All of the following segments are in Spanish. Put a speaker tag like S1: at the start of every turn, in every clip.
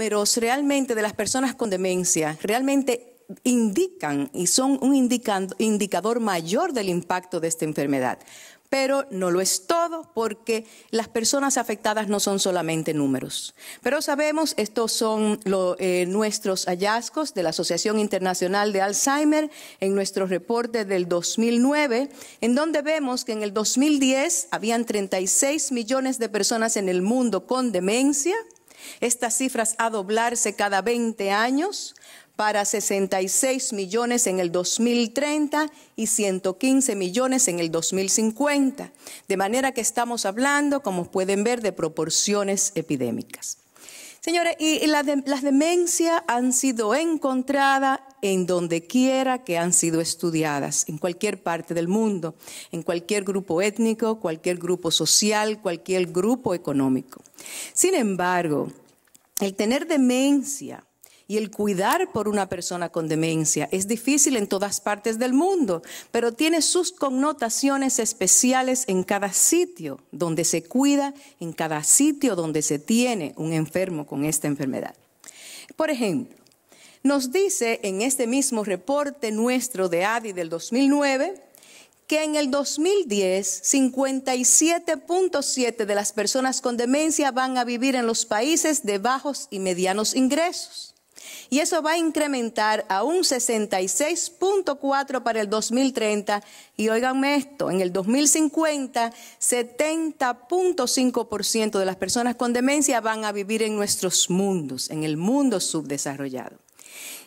S1: números realmente de las personas con demencia realmente indican y son un indicador mayor del impacto de esta enfermedad. Pero no lo es todo, porque las personas afectadas no son solamente números. Pero sabemos, estos son nuestros hallazgos de la Asociación Internacional de Alzheimer en nuestro reporte del 2009, en donde vemos que en el 2010 habían 36 millones de personas en el mundo con demencia. Estas cifras a doblarse cada 20 años. Para 66 millones en el 2030 y 115 millones en el 2050. De manera que estamos hablando, como pueden ver, de proporciones epidémicas. Señores, y las demencias han sido encontradas en donde quiera que han sido estudiadas, en cualquier parte del mundo, en cualquier grupo étnico, cualquier grupo social, cualquier grupo económico. Sin embargo, el tener demencia y el cuidar por una persona con demencia es difícil en todas partes del mundo, pero tiene sus connotaciones especiales en cada sitio donde se cuida, en cada sitio donde se tiene un enfermo con esta enfermedad. Por ejemplo, nos dice en este mismo reporte nuestro de ADI del 2009, que en el 2010, 57.7% de las personas con demencia van a vivir en los países de bajos y medianos ingresos. Y eso va a incrementar a un 66.4% para el 2030. Y óiganme esto, en el 2050, 70.5% de las personas con demencia van a vivir en nuestros mundos, en el mundo subdesarrollado.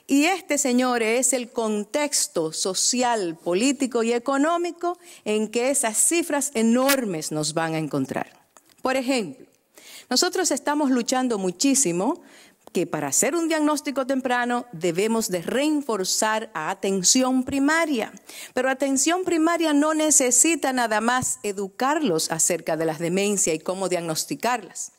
S1: Y señores, es el contexto social, político y económico en que esas cifras enormes nos van a encontrar. Por ejemplo, nosotros estamos luchando muchísimo que para hacer un diagnóstico temprano debemos de reforzar a atención primaria. Pero atención primaria no necesita nada más educarlos acerca de las demencias y cómo diagnosticarlas.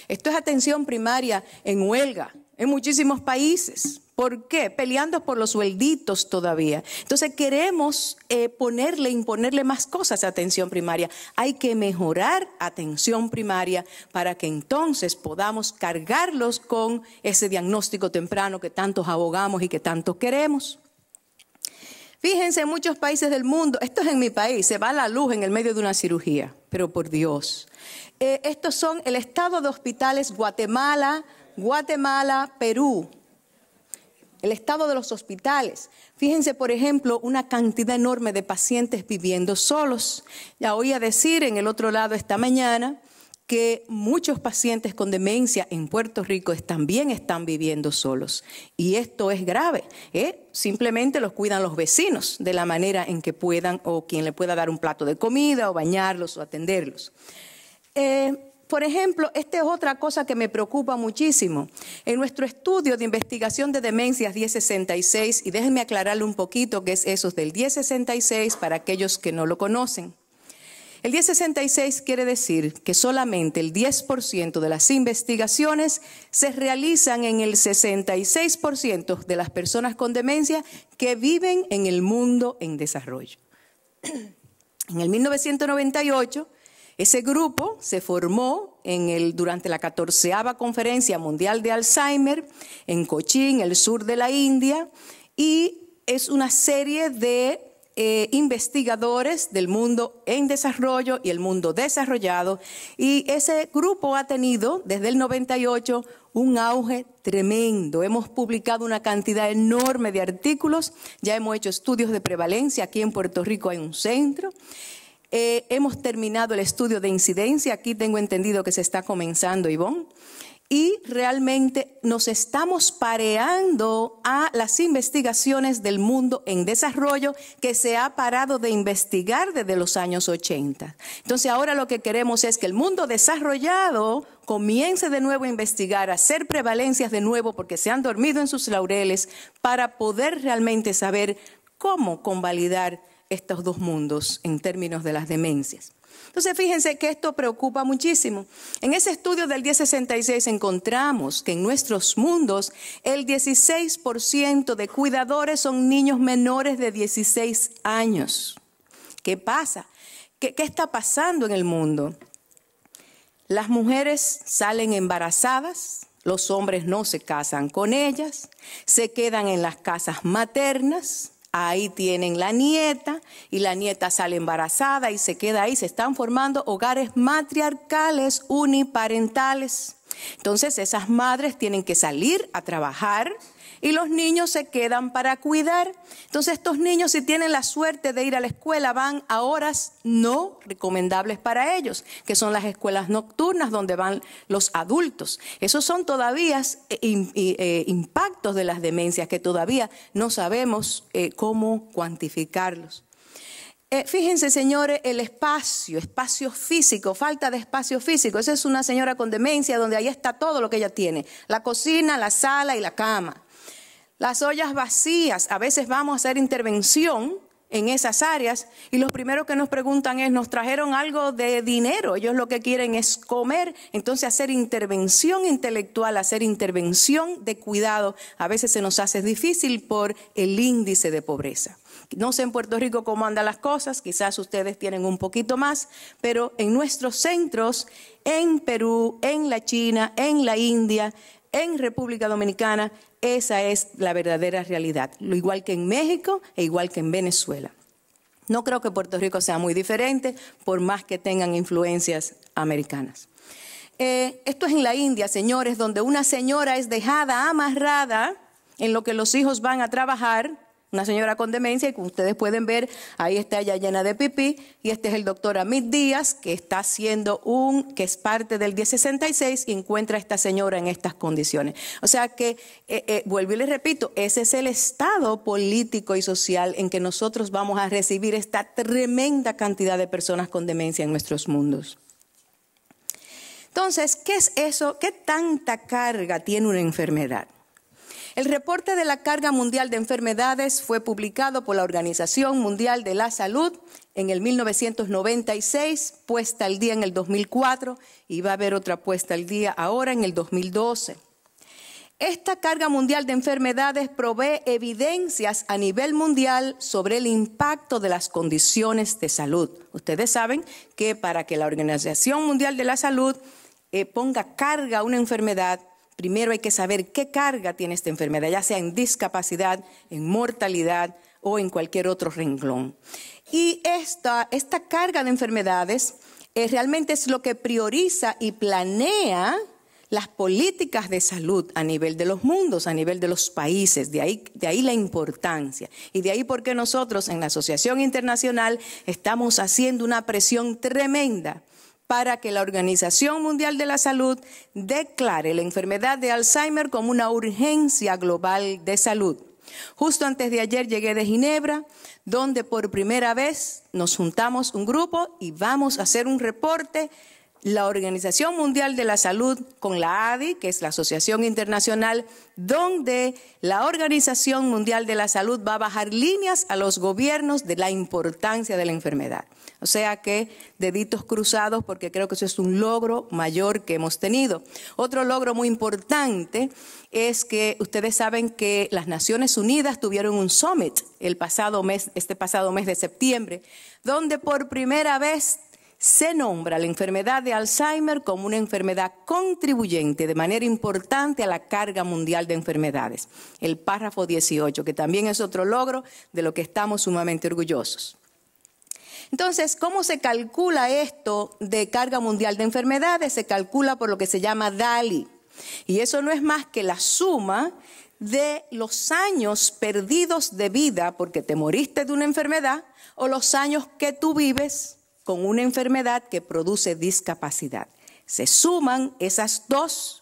S1: Esto es atención primaria en huelga en muchísimos países. ¿Por qué? Peleando por los suelditos todavía. Entonces queremos imponerle más cosas a atención primaria. Hay que mejorar atención primaria para que entonces podamos cargarlos con ese diagnóstico temprano que tantos abogamos y que tanto queremos. Fíjense, en muchos países del mundo, esto es en mi país, se va la luz en el medio de una cirugía, pero por Dios. Estos son el estado de hospitales Guatemala, Perú. El estado de los hospitales. Fíjense, por ejemplo, una cantidad enorme de pacientes viviendo solos. Ya oía decir en el otro lado esta mañana que muchos pacientes con demencia en Puerto Rico también están viviendo solos. Y esto es grave. Simplemente los cuidan los vecinos de la manera en que puedan, o quien le pueda dar un plato de comida o bañarlos o atenderlos. Por ejemplo, esta es otra cosa que me preocupa muchísimo. En nuestro estudio de investigación de demencias 1066, y déjenme aclararle un poquito qué es eso del 1066 para aquellos que no lo conocen. El 1066 quiere decir que solamente el 10% de las investigaciones se realizan en el 66% de las personas con demencia que viven en el mundo en desarrollo. En el 1998, ese grupo se formó durante la 14ª Conferencia Mundial de Alzheimer en Cochin, el sur de la India, y es una serie de investigadores del mundo en desarrollo y el mundo desarrollado, y ese grupo ha tenido desde el 98 un auge tremendo. Hemos publicado una cantidad enorme de artículos, ya hemos hecho estudios de prevalencia, aquí en Puerto Rico hay un centro. Hemos terminado el estudio de incidencia, aquí tengo entendido que se está comenzando, Ivonne, y realmente nos estamos pareando a las investigaciones del mundo en desarrollo que se ha parado de investigar desde los años 80. Entonces ahora lo que queremos es que el mundo desarrollado comience de nuevo a investigar, a hacer prevalencias de nuevo porque se han dormido en sus laureles para poder realmente saber cómo convalidar estos dos mundos en términos de las demencias. Entonces, fíjense que esto preocupa muchísimo. En ese estudio del 1066 encontramos que en nuestros mundos el 16% de cuidadores son niños menores de 16 años. ¿Qué pasa? ¿Qué está pasando en el mundo? Las mujeres salen embarazadas Los hombres no se casan con ellas, se quedan en las casas maternas, ahí tienen la nieta y la nieta sale embarazada y se queda ahí. Se están formando hogares matriarcales uniparentales. Entonces esas madres tienen que salir a trabajar y los niños se quedan para cuidar. Entonces estos niños, si tienen la suerte de ir a la escuela, van a horas no recomendables para ellos, que son las escuelas nocturnas donde van los adultos. Esos son todavía impactos de las demencias que todavía no sabemos cómo cuantificarlos. Fíjense, señores, el espacio físico, falta de espacio físico. Esa es una señora con demencia donde ahí está todo lo que ella tiene. La cocina, la sala y la cama. Las ollas vacías, a veces vamos a hacer intervención en esas áreas y los primeros que nos preguntan es, ¿nos trajeron algo de dinero? Ellos lo que quieren es comer. Entonces hacer intervención intelectual, hacer intervención de cuidado, a veces se nos hace difícil por el índice de pobreza. No sé en Puerto Rico cómo andan las cosas, quizás ustedes tienen un poquito más, pero en nuestros centros, en Perú, en la China, en la India, en República Dominicana, esa es la verdadera realidad, lo igual que en México e igual que en Venezuela. No creo que Puerto Rico sea muy diferente, por más que tengan influencias americanas. Esto es en la India, señores, donde una señora es dejada amarrada en lo que los hijos van a trabajar, una señora con demencia, y como ustedes pueden ver, ahí está ella llena de pipí, y este es el doctor Amit Díaz, que está haciendo que es parte del 1066 y encuentra a esta señora en estas condiciones. O sea que, vuelvo y les repito, ese es el estado político y social en que nosotros vamos a recibir esta tremenda cantidad de personas con demencia en nuestros mundos. Entonces, ¿qué es eso? ¿Qué tanta carga tiene una enfermedad? El reporte de la carga mundial de enfermedades fue publicado por la Organización Mundial de la Salud en el 1996, puesta al día en el 2004 y va a haber otra puesta al día ahora en el 2012. Esta carga mundial de enfermedades provee evidencias a nivel mundial sobre el impacto de las condiciones de salud. Ustedes saben que para que la Organización Mundial de la Salud ponga carga a una enfermedad, primero hay que saber qué carga tiene esta enfermedad, ya sea en discapacidad, en mortalidad o en cualquier otro renglón. Y esta carga de enfermedades realmente es lo que prioriza y planea las políticas de salud a nivel de los mundos, a nivel de los países. De ahí la importancia. Y de ahí porque nosotros en la Asociación Internacional estamos haciendo una presión tremenda para que la Organización Mundial de la Salud declare la enfermedad de Alzheimer como una urgencia global de salud. Justo antes de ayer llegué de Ginebra, donde por primera vez nos juntamos un grupo y vamos a hacer un reporte. La Organización Mundial de la Salud con la ADI, que es la Asociación Internacional, donde la Organización Mundial de la Salud va a bajar líneas a los gobiernos de la importancia de la enfermedad. O sea que deditos cruzados, porque creo que eso es un logro mayor que hemos tenido. Otro logro muy importante es que ustedes saben que las Naciones Unidas tuvieron un summit este pasado mes de septiembre, donde por primera vez se nombra la enfermedad de Alzheimer como una enfermedad contribuyente de manera importante a la carga mundial de enfermedades. El párrafo 18, que también es otro logro de lo que estamos sumamente orgullosos. Entonces, ¿cómo se calcula esto de carga mundial de enfermedades? Se calcula por lo que se llama DALY. Y eso no es más que la suma de los años perdidos de vida porque te moriste de una enfermedad o los años que tú vives con una enfermedad que produce discapacidad. Se suman esas dos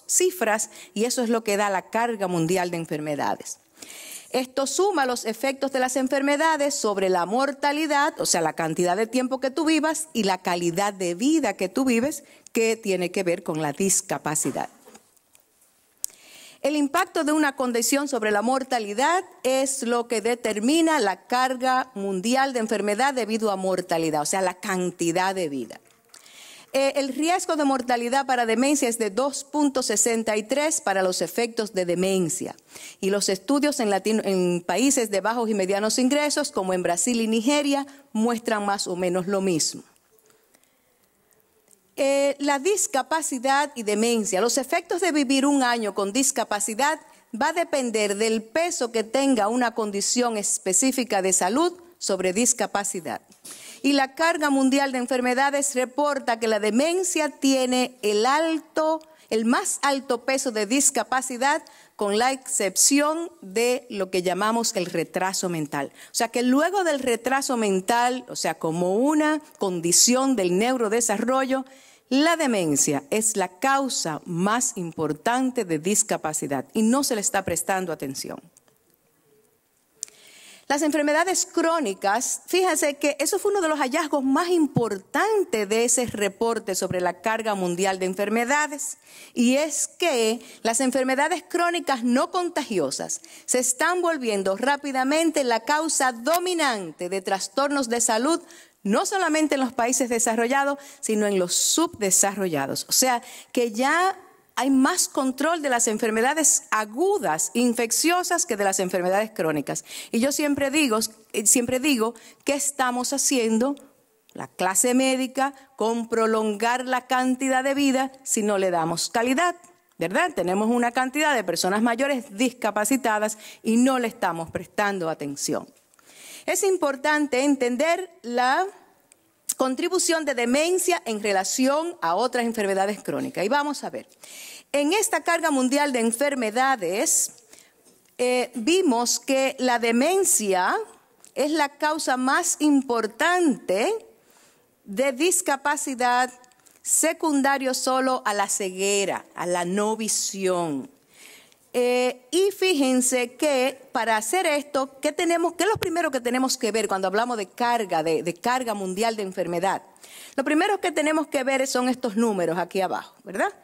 S1: cifras y eso es lo que da la carga mundial de enfermedades. Esto suma los efectos de las enfermedades sobre la mortalidad, o sea, la cantidad de tiempo que tú vivas y la calidad de vida que tú vives, que tiene que ver con la discapacidad. El impacto de una condición sobre la mortalidad es lo que determina la carga mundial de enfermedad debido a mortalidad, o sea, la cantidad de vida. El riesgo de mortalidad para demencia es de 2.63 para los efectos de demencia. Y los estudios en países de bajos y medianos ingresos, como en Brasil y Nigeria, muestran más o menos lo mismo. La discapacidad y demencia, los efectos de vivir un año con discapacidad va a depender del peso que tenga una condición específica de salud sobre discapacidad. Y la carga mundial de enfermedades reporta que la demencia tiene el más alto peso de discapacidad, con la excepción de lo que llamamos el retraso mental. O sea que luego del retraso mental, o sea, como una condición del neurodesarrollo, la demencia es la causa más importante de discapacidad y no se le está prestando atención. Las enfermedades crónicas, fíjense que eso fue uno de los hallazgos más importantes de ese reporte sobre la carga mundial de enfermedades, y es que las enfermedades crónicas no contagiosas se están volviendo rápidamente la causa dominante de trastornos de salud, no solamente en los países desarrollados, sino en los subdesarrollados. O sea, que ya hay más control de las enfermedades agudas, infecciosas, que de las enfermedades crónicas. Y yo siempre digo, ¿qué estamos haciendo la clase médica con prolongar la cantidad de vida si no le damos calidad? ¿Verdad? Tenemos una cantidad de personas mayores discapacitadas y no le estamos prestando atención. Es importante entender la contribución de demencia en relación a otras enfermedades crónicas. Y vamos a ver, en esta carga mundial de enfermedades, vimos que la demencia es la causa más importante de discapacidad, secundario solo a la ceguera, a la no visión. Y fíjense que para hacer esto, ¿qué es lo primero que tenemos que ver cuando hablamos de carga mundial de enfermedad? Lo primero que tenemos que ver son estos números aquí abajo, ¿verdad?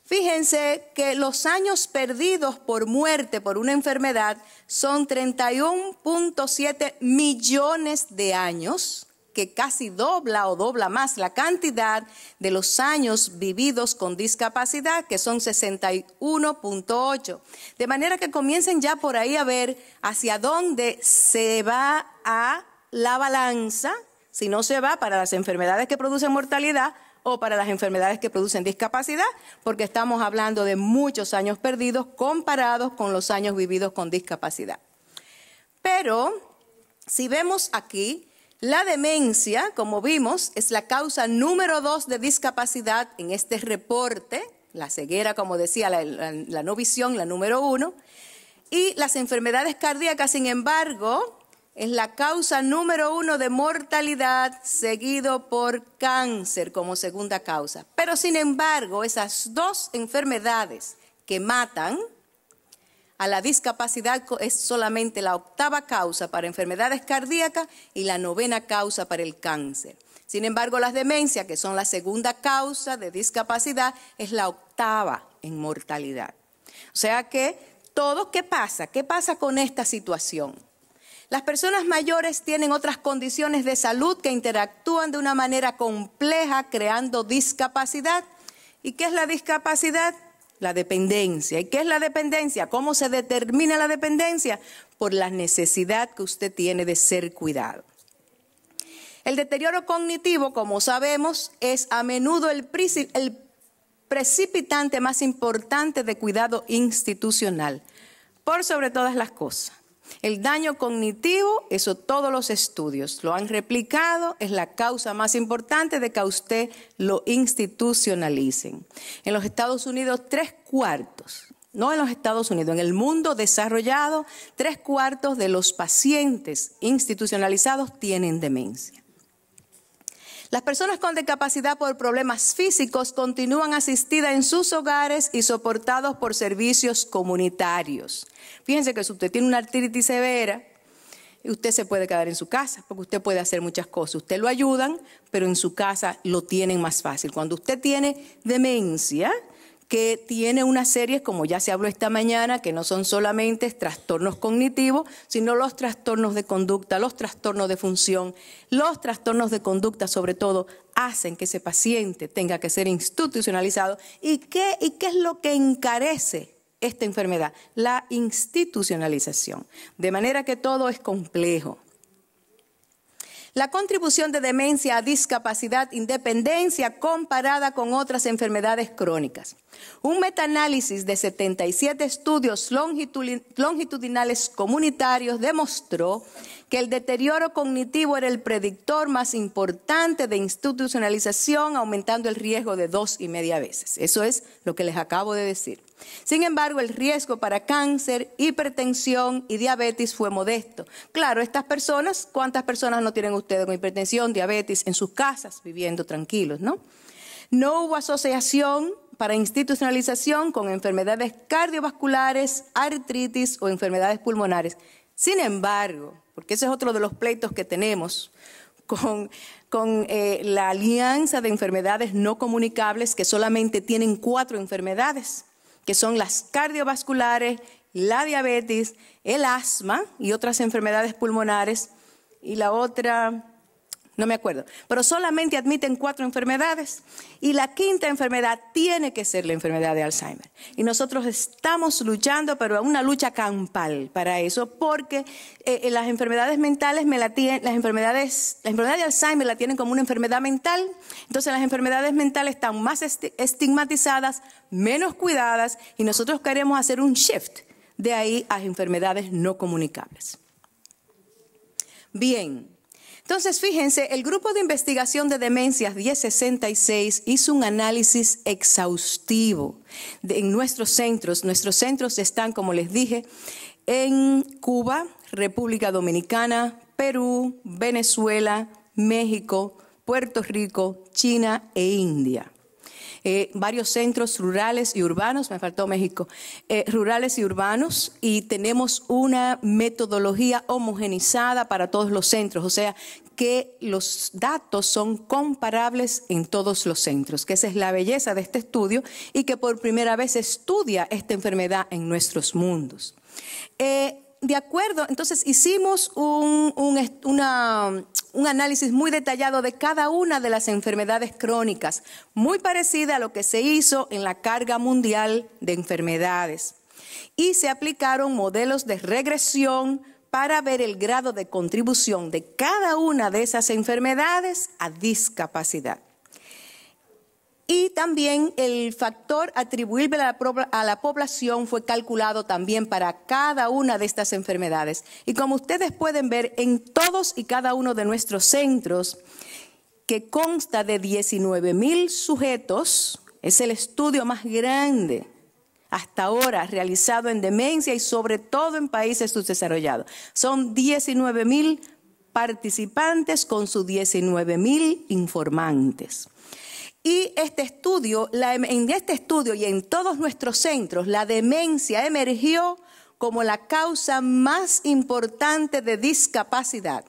S1: Fíjense que los años perdidos por muerte por una enfermedad son 31.7 millones de años, que casi dobla más la cantidad de los años vividos con discapacidad, que son 61.8. De manera que comiencen ya por ahí a ver hacia dónde se va a la balanza, si no se va para las enfermedades que producen mortalidad o para las enfermedades que producen discapacidad, porque estamos hablando de muchos años perdidos comparados con los años vividos con discapacidad. Pero si vemos aquí, la demencia, como vimos, es la causa número 2 de discapacidad en este reporte. La ceguera, como decía, la no visión, la número 1. Y las enfermedades cardíacas, sin embargo, es la causa número 1 de mortalidad, seguido por cáncer como segunda causa. Pero, sin embargo, esas dos enfermedades que matan a la discapacidad es solamente la 8ª causa para enfermedades cardíacas y la 9ª causa para el cáncer. Sin embargo, las demencias, que son la segunda causa de discapacidad, es la 8ª en mortalidad. O sea que todo, ¿qué pasa? ¿Qué pasa con esta situación? Las personas mayores tienen otras condiciones de salud que interactúan de una manera compleja, creando discapacidad. ¿Y qué es la discapacidad? La dependencia. ¿Y qué es la dependencia? ¿Cómo se determina la dependencia? Por la necesidad que usted tiene de ser cuidado. El deterioro cognitivo, como sabemos, es a menudo el precipitante más importante de cuidado institucional, por sobre todas las cosas. El daño cognitivo, eso todos los estudios lo han replicado, es la causa más importante de que a usted lo institucionalicen. En los Estados Unidos, 3/4, no en los Estados Unidos, en el mundo desarrollado, 3/4 de los pacientes institucionalizados tienen demencia. Las personas con discapacidad por problemas físicos continúan asistidas en sus hogares y soportados por servicios comunitarios. Fíjense que si usted tiene una artritis severa, usted se puede quedar en su casa, porque usted puede hacer muchas cosas. Usted lo ayudan, pero en su casa lo tienen más fácil. Cuando usted tiene demencia, que tiene una serie, como ya se habló esta mañana, que no son solamente trastornos cognitivos, sino los trastornos de conducta, los trastornos de función. Los trastornos de conducta, sobre todo, hacen que ese paciente tenga que ser institucionalizado. ¿Y qué es lo que encarece esta enfermedad? La institucionalización. De manera que todo es complejo. La contribución de demencia a discapacidad, independencia comparada con otras enfermedades crónicas. Un metaanálisis de 77 estudios longitudinales comunitarios demostró que el deterioro cognitivo era el predictor más importante de institucionalización, aumentando el riesgo de 2,5 veces. Eso es lo que les acabo de decir. Sin embargo, el riesgo para cáncer, hipertensión y diabetes fue modesto. Claro, estas personas, ¿cuántas personas no tienen ustedes con hipertensión, diabetes en sus casas, viviendo tranquilos, no? No hubo asociación para institucionalización con enfermedades cardiovasculares, artritis o enfermedades pulmonares. Sin embargo, porque ese es otro de los pleitos que tenemos con la alianza de enfermedades no comunicables, que solamente tienen 4 enfermedades, que son las cardiovasculares, la diabetes, el asma y otras enfermedades pulmonares, y la otra, no me acuerdo, pero solamente admiten 4 enfermedades, y la 5ª enfermedad tiene que ser la enfermedad de Alzheimer. Y nosotros estamos luchando, pero una lucha campal para eso, porque las enfermedades mentales la enfermedad de Alzheimer la tienen como una enfermedad mental. Entonces las enfermedades mentales están más estigmatizadas, menos cuidadas, y nosotros queremos hacer un shift de ahí a enfermedades no comunicables. Bien. Entonces, fíjense, el Grupo de Investigación de Demencias 1066 hizo un análisis exhaustivo en nuestros centros. Nuestros centros están, como les dije, en Cuba, República Dominicana, Perú, Venezuela, México, Puerto Rico, China e India. Varios centros rurales y urbanos, me faltó México, rurales y urbanos, y tenemos una metodología homogenizada para todos los centros, o sea que los datos son comparables en todos los centros, que esa es la belleza de este estudio y que por primera vez estudia esta enfermedad en nuestros mundos. De acuerdo, entonces hicimos un análisis muy detallado de cada una de las enfermedades crónicas, muy parecida a lo que se hizo en la carga mundial de enfermedades. Y se aplicaron modelos de regresión para ver el grado de contribución de cada una de esas enfermedades a discapacidad. Y también el factor atribuible a la población fue calculado también para cada una de estas enfermedades. Y como ustedes pueden ver, en todos y cada uno de nuestros centros, que consta de 19,000 sujetos, es el estudio más grande hasta ahora realizado en demencia y sobre todo en países subdesarrollados. Son 19,000 participantes con sus 19,000 informantes. Y en este estudio y en todos nuestros centros, la demencia emergió como la causa más importante de discapacidad.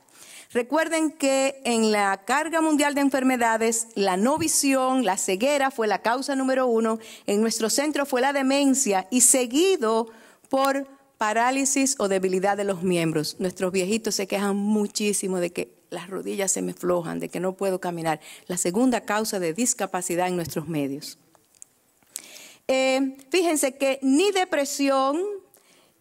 S1: Recuerden que en la carga mundial de enfermedades, la no visión, la ceguera fue la causa número 1. En nuestro centro fue la demencia y seguido por parálisis o debilidad de los miembros. Nuestros viejitos se quejan muchísimo de que las rodillas se me flojan, de que no puedo caminar. La segunda causa de discapacidad en nuestros medios. Fíjense que ni depresión,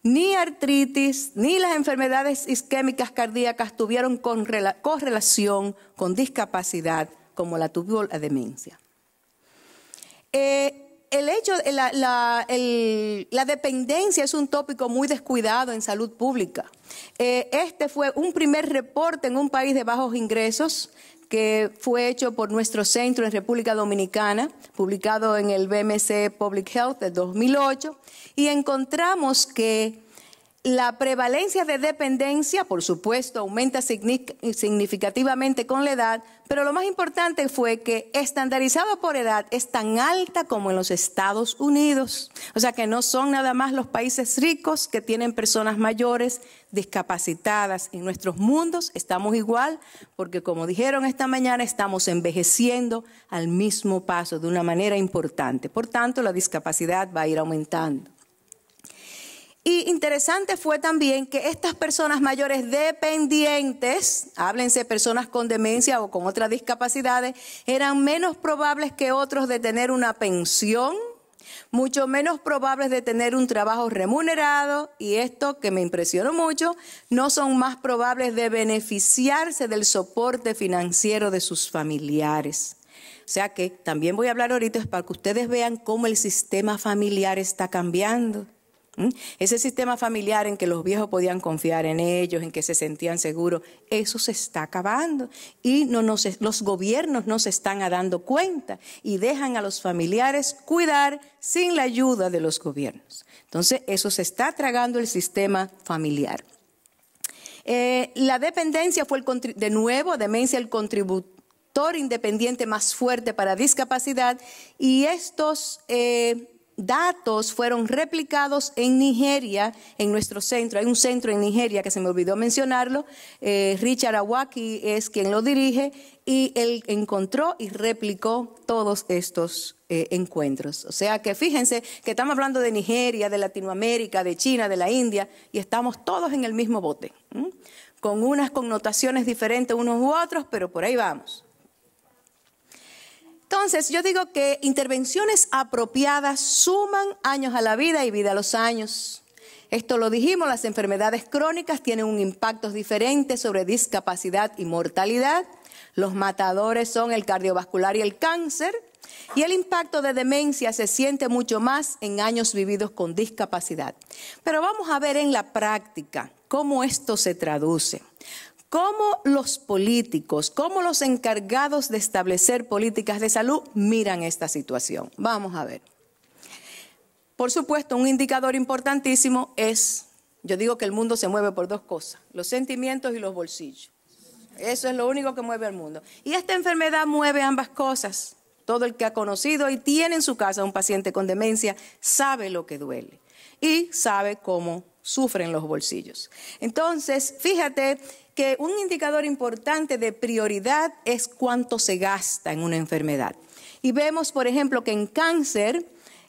S1: ni artritis, ni las enfermedades isquémicas cardíacas tuvieron correlación con discapacidad como la tuvo la demencia. La dependencia es un tópico muy descuidado en salud pública. Este fue un primer reporte en un país de bajos ingresos que fue hecho por nuestro centro en República Dominicana, publicado en el BMC Public Health de 2008, y encontramos que la prevalencia de dependencia, por supuesto, aumenta significativamente con la edad, pero lo más importante fue que estandarizado por edad es tan alta como en los Estados Unidos. O sea que no son nada más los países ricos que tienen personas mayores discapacitadas. En nuestros mundos estamos igual, porque como dijeron esta mañana, estamos envejeciendo al mismo paso de una manera importante. Por tanto, la discapacidad va a ir aumentando. Y interesante fue también que estas personas mayores dependientes, háblense personas con demencia o con otras discapacidades, eran menos probables que otros de tener una pensión mucho menos probables de tener un trabajo remunerado y esto que me impresionó mucho, no son más probables de beneficiarse del soporte financiero de sus familiares. O sea que también voy a hablar ahorita para que ustedes vean cómo el sistema familiar está cambiando. Ese sistema familiar en que los viejos podían confiar en ellos, en que se sentían seguros, eso se está acabando y los gobiernos no se están dando cuenta y dejan a los familiares cuidar sin la ayuda de los gobiernos. Entonces eso se está tragando el sistema familiar. La dependencia fue demencia el contributor independiente más fuerte para discapacidad y estos datos fueron replicados en Nigeria, en nuestro centro. Hay un centro en Nigeria que se me olvidó mencionarlo. Richard Awaki es quien lo dirige y él encontró y replicó todos estos encuentros. O sea que fíjense que estamos hablando de Nigeria, de Latinoamérica, de China, de la India y estamos todos en el mismo bote, con unas connotaciones diferentes unos u otros, pero por ahí vamos. Entonces, yo digo que intervenciones apropiadas suman años a la vida y vida a los años. Esto lo dijimos, las enfermedades crónicas tienen un impacto diferente sobre discapacidad y mortalidad. Los matadores son el cardiovascular y el cáncer. Y el impacto de demencia se siente mucho más en años vividos con discapacidad. Pero vamos a ver en la práctica cómo esto se traduce. Cómo los políticos, cómo los encargados de establecer políticas de salud miran esta situación. Vamos a ver. Por supuesto, un indicador importantísimo es, yo digo que el mundo se mueve por dos cosas, los sentimientos y los bolsillos. Eso es lo único que mueve al mundo. Y esta enfermedad mueve ambas cosas. Todo el que ha conocido y tiene en su casa un paciente con demencia sabe lo que duele y sabe cómo sufren los bolsillos. Entonces, fíjate que un indicador importante de prioridad es cuánto se gasta en una enfermedad. Y vemos, por ejemplo, que en cáncer,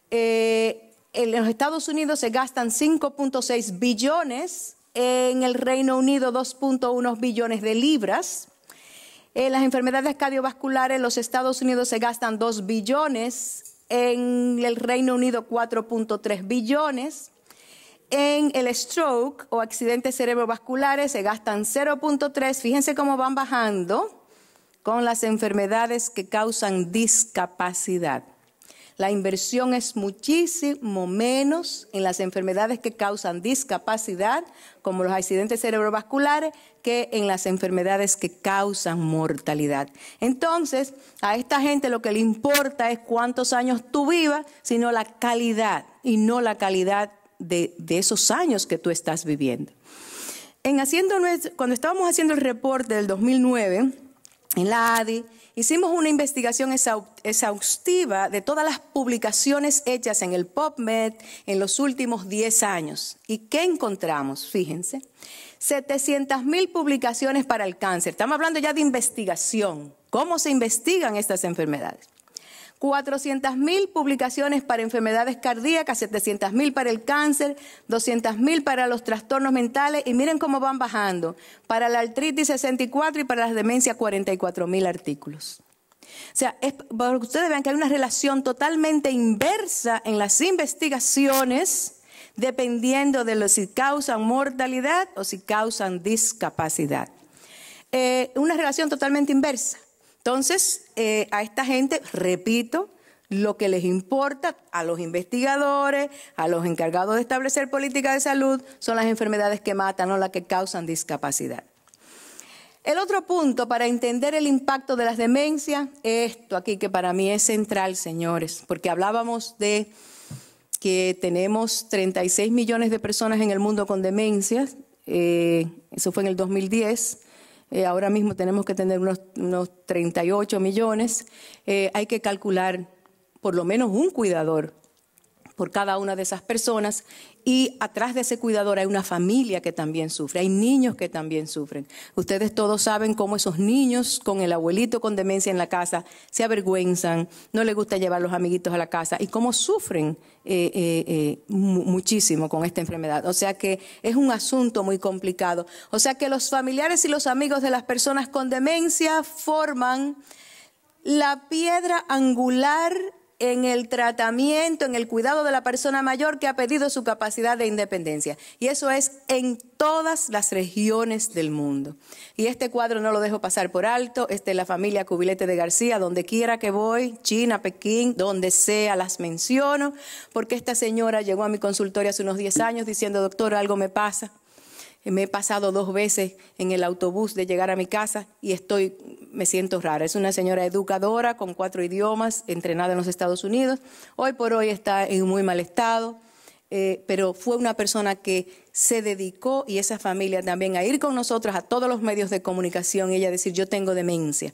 S1: en los Estados Unidos se gastan 5.6 billones, en el Reino Unido 2.1 billones de libras. En las enfermedades cardiovasculares en los Estados Unidos se gastan 2 billones, en el Reino Unido 4.3 billones. En el stroke o accidentes cerebrovasculares se gastan 0.3. Fíjense cómo van bajando con las enfermedades que causan discapacidad. La inversión es muchísimo menos en las enfermedades que causan discapacidad, como los accidentes cerebrovasculares, que en las enfermedades que causan mortalidad. Entonces, a esta gente lo que le importa es cuántos años tú vivas, sino la calidad y no la calidad de esos años que tú estás viviendo. Cuando estábamos haciendo el reporte del 2009, en la ADI, hicimos una investigación exhaustiva de todas las publicaciones hechas en el PubMed en los últimos 10 años. ¿Y qué encontramos? Fíjense, 700,000 publicaciones para el cáncer. Estamos hablando ya de investigación. ¿Cómo se investigan estas enfermedades? 400,000 publicaciones para enfermedades cardíacas, 700,000 para el cáncer, 200,000 para los trastornos mentales y miren cómo van bajando. Para la artritis 64 y para las demencias 44,000 artículos. O sea, para que ustedes vean que hay una relación totalmente inversa en las investigaciones dependiendo de si causan mortalidad o si causan discapacidad. Una relación totalmente inversa. Entonces, a esta gente, repito, lo que les importa a los investigadores, a los encargados de establecer políticas de salud, son las enfermedades que matan, no las que causan discapacidad. El otro punto para entender el impacto de las demencias, esto aquí que para mí es central, señores, porque hablábamos de que tenemos 36 millones de personas en el mundo con demencias, eso fue en el 2010. Ahora mismo tenemos que tener unos 38 millones. Hay que calcular por lo menos un cuidador por cada una de esas personas y atrás de ese cuidador hay una familia que también sufre, hay niños que también sufren. Ustedes todos saben cómo esos niños con el abuelito con demencia en la casa se avergüenzan, no les gusta llevar a los amiguitos a la casa y cómo sufren muchísimo con esta enfermedad. O sea que es un asunto muy complicado. O sea que los familiares y los amigos de las personas con demencia forman la piedra angular en el tratamiento, en el cuidado de la persona mayor que ha perdido su capacidad de independencia. Y eso es en todas las regiones del mundo. Y este cuadro no lo dejo pasar por alto. Es la familia Cubilete de García. Donde quiera que voy, China, Pekín, donde sea, las menciono. Porque esta señora llegó a mi consultorio hace unos 10 años diciendo, doctor, algo me pasa. Me he pasado 2 veces en el autobús de llegar a mi casa y me siento rara. Es una señora educadora con 4 idiomas, entrenada en los Estados Unidos. Hoy por hoy está en muy mal estado, pero fue una persona que se dedicó, y esa familia también, a ir con nosotros a todos los medios de comunicación y ella decir, yo tengo demencia.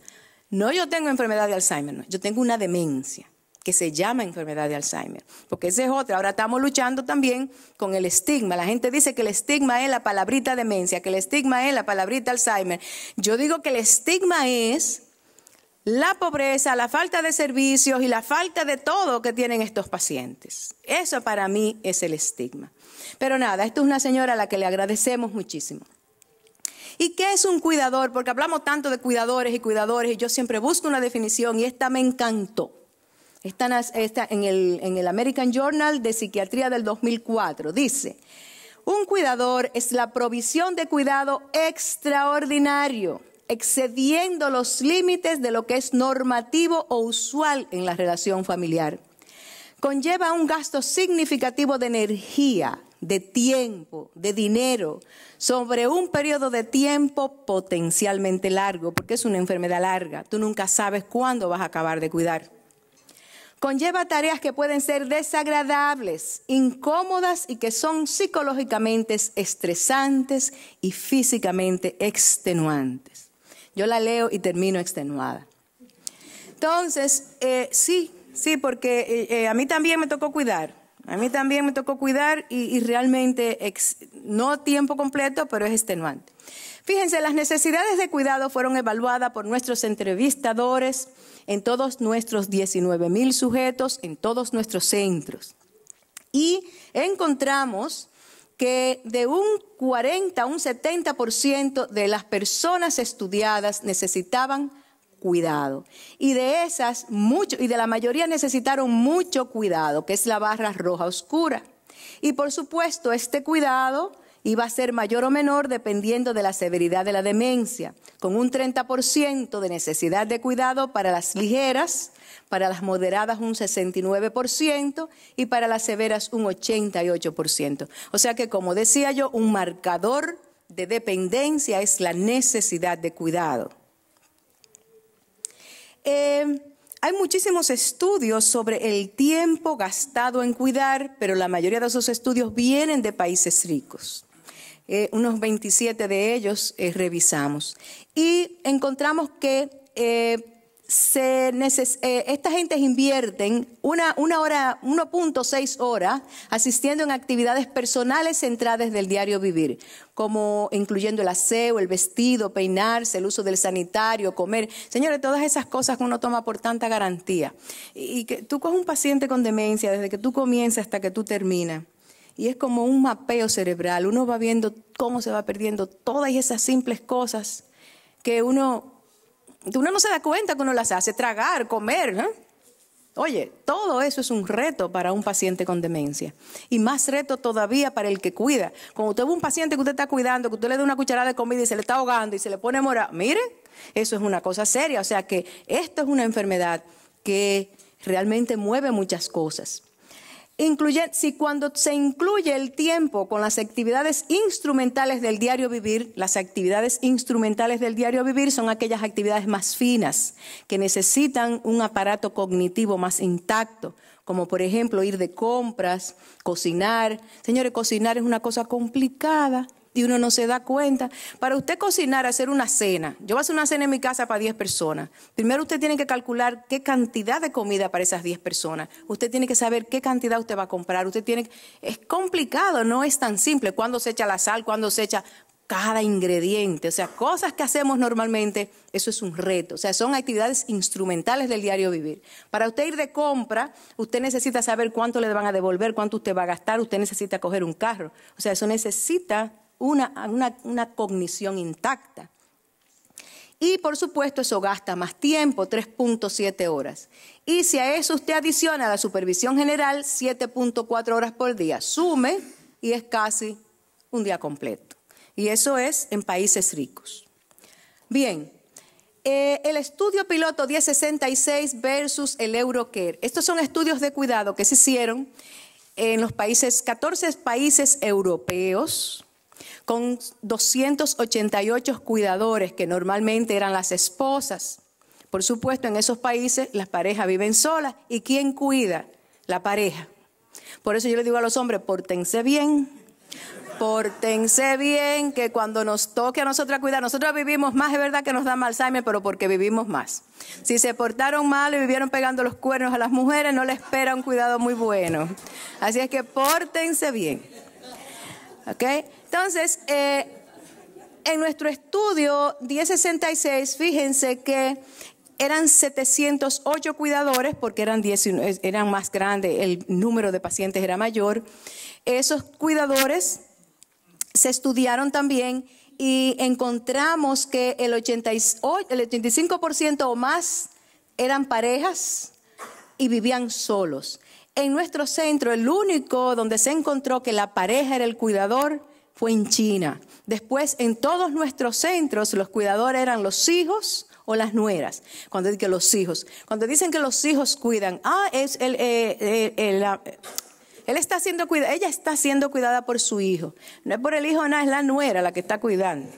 S1: No, yo tengo enfermedad de Alzheimer, no, yo tengo una demencia que se llama enfermedad de Alzheimer, porque esa es otra. Ahora estamos luchando también con el estigma. La gente dice que el estigma es la palabrita demencia, que el estigma es la palabrita Alzheimer. Yo digo que el estigma es la pobreza, la falta de servicios y la falta de todo que tienen estos pacientes. Eso para mí es el estigma. Pero nada, esto es una señora a la que le agradecemos muchísimo. ¿Y qué es un cuidador? Porque hablamos tanto de cuidadores y yo siempre busco una definición y esta me encantó. Está en el American Journal de Psiquiatría del 2004. Dice, un cuidador es la provisión de cuidado extraordinario, excediendo los límites de lo que es normativo o usual en la relación familiar. Conlleva un gasto significativo de energía, de tiempo, de dinero, sobre un periodo de tiempo potencialmente largo, porque es una enfermedad larga. Tú nunca sabes cuándo vas a acabar de cuidar. Conlleva tareas que pueden ser desagradables, incómodas y que son psicológicamente estresantes y físicamente extenuantes. Yo la leo y termino extenuada. Entonces, sí, porque a mí también me tocó cuidar. A mí también me tocó cuidar y realmente no tiempo completo, pero es extenuante. Fíjense, las necesidades de cuidado fueron evaluadas por nuestros entrevistadores en todos nuestros 19,000 sujetos, en todos nuestros centros. Y encontramos que de un 40 a un 70% de las personas estudiadas necesitaban cuidado. Y de esas, y de la mayoría necesitaron mucho cuidado, que es la barra roja oscura. Y por supuesto, este cuidado iba a ser mayor o menor dependiendo de la severidad de la demencia, con un 30% de necesidad de cuidado para las ligeras, para las moderadas un 69% y para las severas un 88%. O sea que, como decía yo, un marcador de dependencia es la necesidad de cuidado. Hay muchísimos estudios sobre el tiempo gastado en cuidar, pero la mayoría de esos estudios vienen de países ricos. Unos 27 de ellos revisamos y encontramos que esta gente invierten 1.6 horas asistiendo en actividades personales centradas del diario vivir, como incluyendo el aseo, el vestido, peinarse, el uso del sanitario, comer. Señores, todas esas cosas que uno toma por tanta garantía. Y que tú coges un paciente con demencia desde que tú comienzas hasta que tú terminas. Y es como un mapeo cerebral. Uno va viendo cómo se va perdiendo todas esas simples cosas que uno no se da cuenta que uno las hace. Tragar, comer, ¿eh? Oye, todo eso es un reto para un paciente con demencia. Y más reto todavía para el que cuida. Cuando usted ve un paciente que usted está cuidando, que usted le da una cucharada de comida y se le está ahogando y se le pone morado, mire, eso es una cosa seria. O sea que esto es una enfermedad que realmente mueve muchas cosas. Si cuando se incluye el tiempo con las actividades instrumentales del diario vivir, las actividades instrumentales del diario vivir son aquellas actividades más finas que necesitan un aparato cognitivo más intacto, como por ejemplo ir de compras, cocinar. Señores, cocinar es una cosa complicada y uno no se da cuenta. Para usted cocinar, hacer una cena, yo voy a hacer una cena en mi casa para 10 personas. Primero usted tiene que calcular qué cantidad de comida para esas 10 personas. Usted tiene que saber qué cantidad usted va a comprar. Es complicado, no es tan simple. Cuándo se echa la sal, cuándo se echa cada ingrediente. O sea, cosas que hacemos normalmente, eso es un reto. O sea, son actividades instrumentales del diario vivir. Para usted ir de compra, usted necesita saber cuánto le van a devolver, cuánto usted va a gastar. Usted necesita coger un carro. O sea, eso necesita una cognición intacta. Y por supuesto eso gasta más tiempo, 3.7 horas. Y si a eso usted adiciona la supervisión general, 7.4 horas por día, sume y es casi un día completo. Y eso es en países ricos. Bien, el estudio piloto 1066 versus el Eurocare. Estos son estudios de cuidado que se hicieron en los 14 países europeos, con 288 cuidadores que normalmente eran las esposas. Por supuesto, en esos países las parejas viven solas. ¿Y quién cuida? La pareja. Por eso yo le digo a los hombres, pórtense bien, que cuando nos toque a nosotros cuidar, nosotros vivimos más, es verdad que nos da Alzheimer, pero porque vivimos más. Si se portaron mal y vivieron pegando los cuernos a las mujeres, no les espera un cuidado muy bueno. Así es que pórtense bien. ¿Ok? Entonces, en nuestro estudio 1066, fíjense que eran 708 cuidadores, porque eran más grandes, el número de pacientes era mayor. Esos cuidadores se estudiaron también y encontramos que el 85% o más eran parejas y vivían solos. En nuestro centro, el único donde se encontró que la pareja era el cuidador fue en China. Después, en todos nuestros centros, los cuidadores eran los hijos o las nueras. Cuando dicen que los hijos, cuando dicen que los hijos cuidan, ella está siendo cuidada por su hijo. No es por el hijo, no, es la nuera la que está cuidando.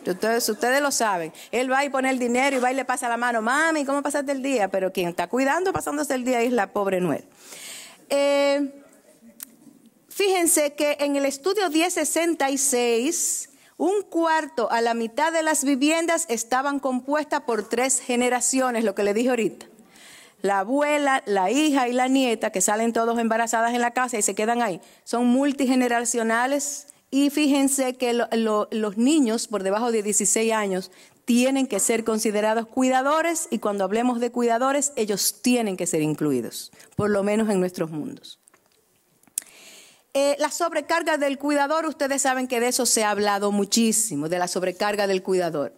S1: Entonces, ustedes lo saben. Él va y pone el dinero y va y le pasa la mano. Mami, ¿cómo pasaste el día? Pero quien está cuidando, pasándose el día es la pobre nuera. Fíjense que en el estudio 1066, un cuarto a la mitad de las viviendas estaban compuestas por 3 generaciones, lo que le dije ahorita. La abuela, la hija y la nieta, que salen todos embarazadas en la casa y se quedan ahí, son multigeneracionales. Y fíjense que los niños por debajo de 16 años tienen que ser considerados cuidadores, y cuando hablemos de cuidadores, ellos tienen que ser incluidos, por lo menos en nuestros mundos. La sobrecarga del cuidador, ustedes saben que de eso se ha hablado muchísimo, de la sobrecarga del cuidador.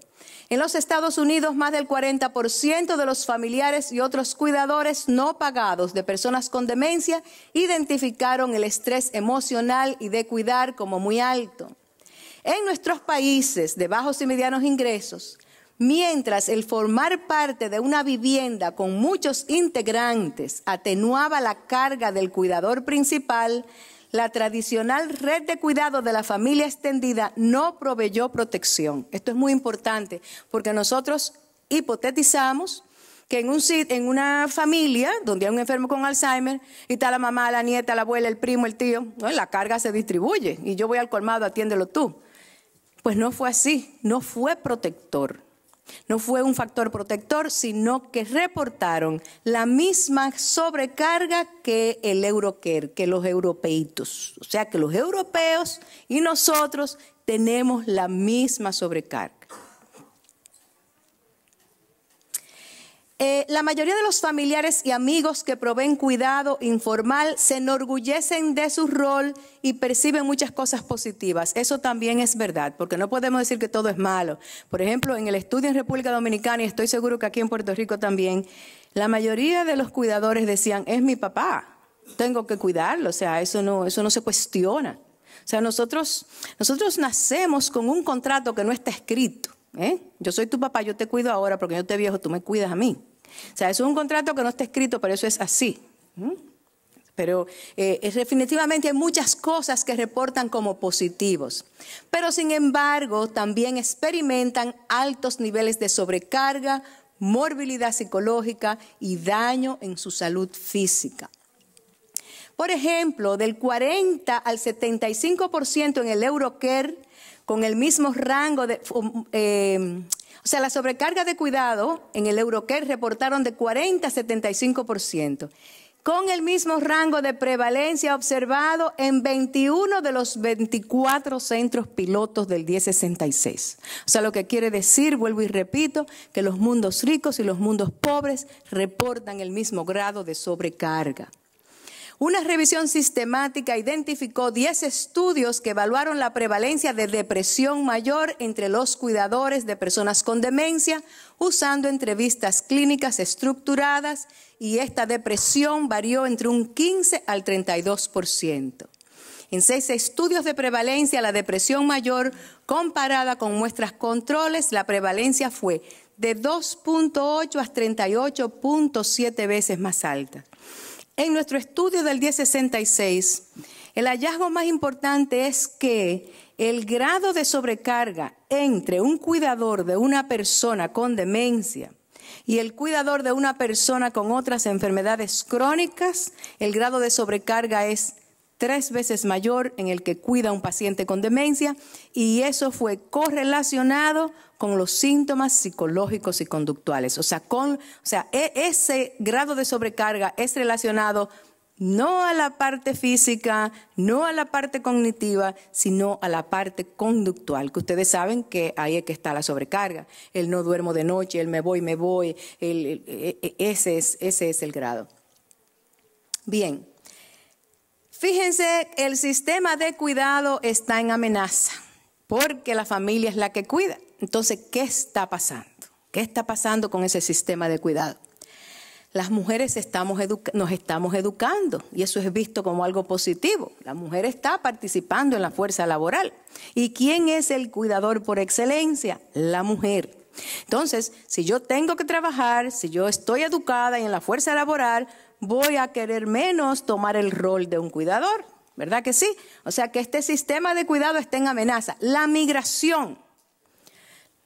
S1: En los Estados Unidos, más del 40% de los familiares y otros cuidadores no pagados de personas con demencia identificaron el estrés emocional y de cuidar como muy alto. En nuestros países de bajos y medianos ingresos, mientras el formar parte de una vivienda con muchos integrantes atenuaba la carga del cuidador principal, la tradicional red de cuidado de la familia extendida no proveyó protección. Esto es muy importante porque nosotros hipotetizamos que en una familia donde hay un enfermo con Alzheimer y está la mamá, la nieta, la abuela, el primo, el tío, ¿no? La carga se distribuye y yo voy al colmado, atiéndelo tú. Pues no fue así, no fue protector. No fue un factor protector, sino que reportaron la misma sobrecarga que el Eurocare, que los europeitos. O sea que los europeos y nosotros tenemos la misma sobrecarga. La mayoría de los familiares y amigos que proveen cuidado informal se enorgullecen de su rol y perciben muchas cosas positivas. Eso también es verdad, porque no podemos decir que todo es malo. Por ejemplo, en el estudio en República Dominicana, y estoy seguro que aquí en Puerto Rico también, la mayoría de los cuidadores decían, es mi papá, tengo que cuidarlo. O sea, eso no se cuestiona. O sea, nosotros nacemos con un contrato que no está escrito. Yo soy tu papá, yo te cuido ahora porque yo te viejo, tú me cuidas a mí. O sea, eso es un contrato que no está escrito, pero eso es así. Pero definitivamente hay muchas cosas que reportan como positivos. Pero sin embargo, también experimentan altos niveles de sobrecarga, morbilidad psicológica y daño en su salud física. Por ejemplo, del 40 al 75% en el Eurocare, con el mismo rango de... o sea, la sobrecarga de cuidado en el Eurocare reportaron de 40 a 75%, con el mismo rango de prevalencia observado en 21 de los 24 centros pilotos del 1066. O sea, lo que quiere decir, vuelvo y repito, que los mundos ricos y los mundos pobres reportan el mismo grado de sobrecarga. Una revisión sistemática identificó 10 estudios que evaluaron la prevalencia de depresión mayor entre los cuidadores de personas con demencia, usando entrevistas clínicas estructuradas, y esta depresión varió entre un 15 al 32%. En 6 estudios de prevalencia, la depresión mayor comparada con muestras controles, la prevalencia fue de 2.8 a 38.7 veces más alta. En nuestro estudio del 1066, el hallazgo más importante es que el grado de sobrecarga entre un cuidador de una persona con demencia y el cuidador de una persona con otras enfermedades crónicas, el grado de sobrecarga es 3 veces mayor en el que cuida a un paciente con demencia, y eso fue correlacionado con los síntomas psicológicos y conductuales. O sea, ese grado de sobrecarga es relacionado no a la parte física, no a la parte cognitiva, sino a la parte conductual, que ustedes saben que ahí es que está la sobrecarga. El no duermo de noche, el me voy, ese es el grado. Bien. Fíjense, el sistema de cuidado está en amenaza porque la familia es la que cuida. Entonces, ¿qué está pasando? ¿Qué está pasando con ese sistema de cuidado? Las mujeres nos estamos educando, y eso es visto como algo positivo. La mujer está participando en la fuerza laboral. ¿Y quién es el cuidador por excelencia? La mujer. Entonces, si yo tengo que trabajar, si yo estoy educada y en la fuerza laboral, voy a querer menos tomar el rol de un cuidador, ¿verdad que sí? O sea que este sistema de cuidado está en amenaza. La migración.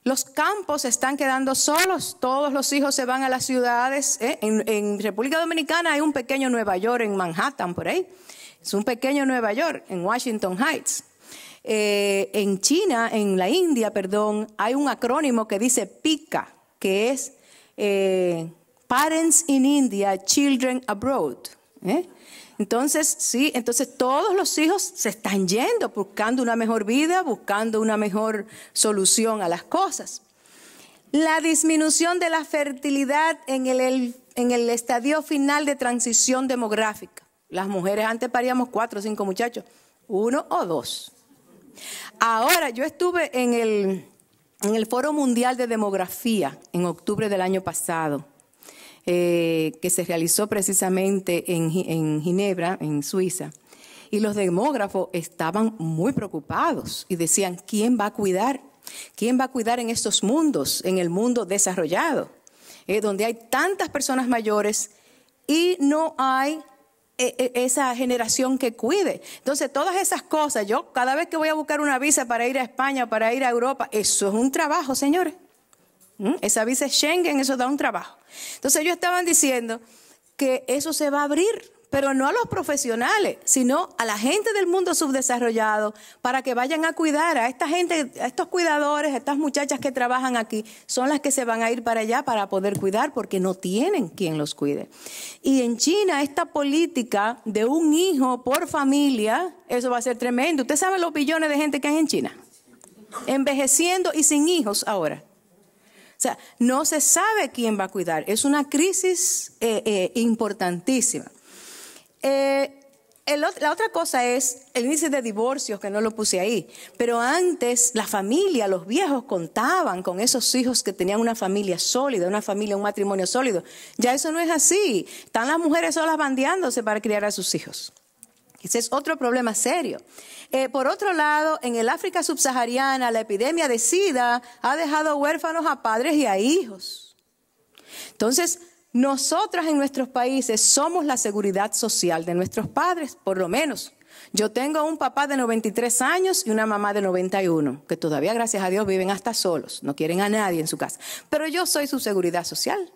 S1: Los campos se están quedando solos, todos los hijos se van a las ciudades. En República Dominicana hay un pequeño Nueva York en Manhattan, por ahí. Es un pequeño Nueva York en Washington Heights. En China, en la India, hay un acrónimo que dice PICA, que es Parents in India, Children Abroad. Entonces, sí, entonces todos los hijos se están yendo, buscando una mejor vida, buscando una mejor solución a las cosas. La disminución de la fertilidad en el estadio final de transición demográfica. Las mujeres antes paríamos 4 o 5 muchachos, 1 o 2. Ahora, yo estuve en el Foro Mundial de Demografía en octubre del año pasado, que se realizó precisamente en Ginebra, en Suiza, y los demógrafos estaban muy preocupados y decían, ¿quién va a cuidar? ¿Quién va a cuidar en estos mundos, en el mundo desarrollado, donde hay tantas personas mayores y no hay esa generación que cuide? Entonces, todas esas cosas, yo cada vez que voy a buscar una visa para ir a España, para ir a Europa, eso es un trabajo, señores. Esa visa Schengen, eso da un trabajo. Entonces ellos estaban diciendo que eso se va a abrir, pero no a los profesionales, sino a la gente del mundo subdesarrollado, para que vayan a cuidar a esta gente, a estos cuidadores, a estas muchachas que trabajan aquí, son las que se van a ir para allá para poder cuidar, porque no tienen quien los cuide. Y en China, esta política de un hijo por familia, eso va a ser tremendo. Usted sabe los billones de gente que hay en China, envejeciendo y sin hijos ahora. O sea, no se sabe quién va a cuidar. Es una crisis importantísima. La otra cosa es el índice de divorcios, que no lo puse ahí. Pero antes la familia, los viejos contaban con esos hijos que tenían una familia sólida, un matrimonio sólido. Ya eso no es así. Están las mujeres solas bandeándose para criar a sus hijos. Ese es otro problema serio. Por otro lado, en el África subsahariana, la epidemia de SIDA ha dejado huérfanos a padres y a hijos. Entonces, nosotras en nuestros países somos la seguridad social de nuestros padres, por lo menos. Yo tengo un papá de 93 años y una mamá de 91, que todavía, gracias a Dios, viven hasta solos, no quieren a nadie en su casa. Pero yo soy su seguridad social.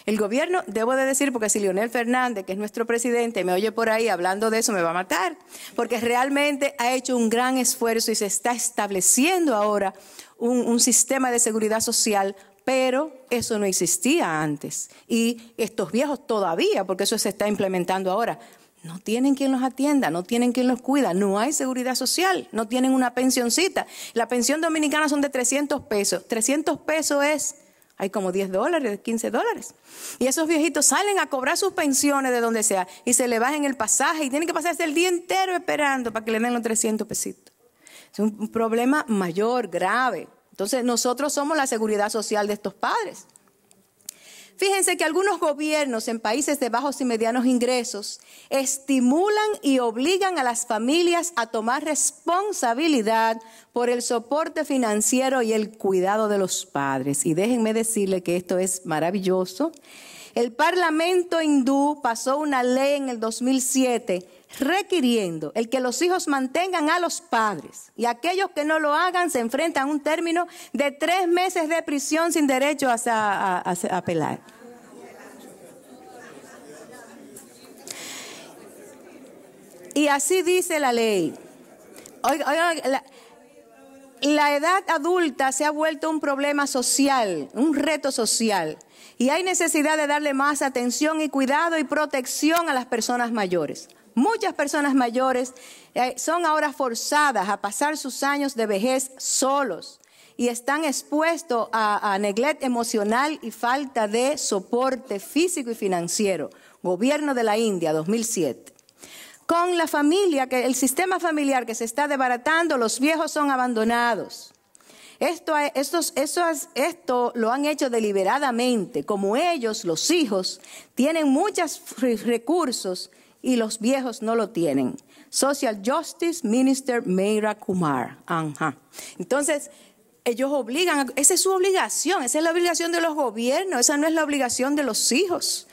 S1: El gobierno, debo de decir, porque si Leonel Fernández, que es nuestro presidente, me oye por ahí hablando de eso, me va a matar, porque realmente ha hecho un gran esfuerzo y se está estableciendo ahora un sistema de seguridad social, pero eso no existía antes. Y estos viejos todavía, porque eso se está implementando ahora, no tienen quien los atienda, no tienen quien los cuida, no hay seguridad social, no tienen una pensioncita. La pensión dominicana son de 300 pesos. 300 pesos es Hay como $10, $15. Y esos viejitos salen a cobrar sus pensiones de donde sea y se le bajan el pasaje y tienen que pasarse el día entero esperando para que le den los 300 pesitos. Es un problema mayor, grave. Entonces nosotros somos la seguridad social de estos padres. Fíjense que algunos gobiernos en países de bajos y medianos ingresos estimulan y obligan a las familias a tomar responsabilidad por el soporte financiero y el cuidado de los padres. Y déjenme decirle que esto es maravilloso. El Parlamento hindú pasó una ley en el 2007 requiriendo el que los hijos mantengan a los padres y aquellos que no lo hagan se enfrentan a un término de 3 meses de prisión sin derecho a apelar. Y así dice la ley. Oiga, la edad adulta se ha vuelto un problema social, un reto social. Y hay necesidad de darle más atención y cuidado y protección a las personas mayores. Muchas personas mayores son ahora forzadas a pasar sus años de vejez solos y están expuestos a neglect emocional y falta de soporte físico y financiero. Gobierno de la India, 2007. Con la familia, el sistema familiar que se está desbaratando, los viejos son abandonados. Esto lo han hecho deliberadamente, como ellos, los hijos, tienen muchos recursos y los viejos no lo tienen. Social Justice Minister Meira Kumar. Ajá. Entonces, ellos obligan, esa es su obligación, esa es la obligación de los gobiernos, esa no es la obligación de los hijos.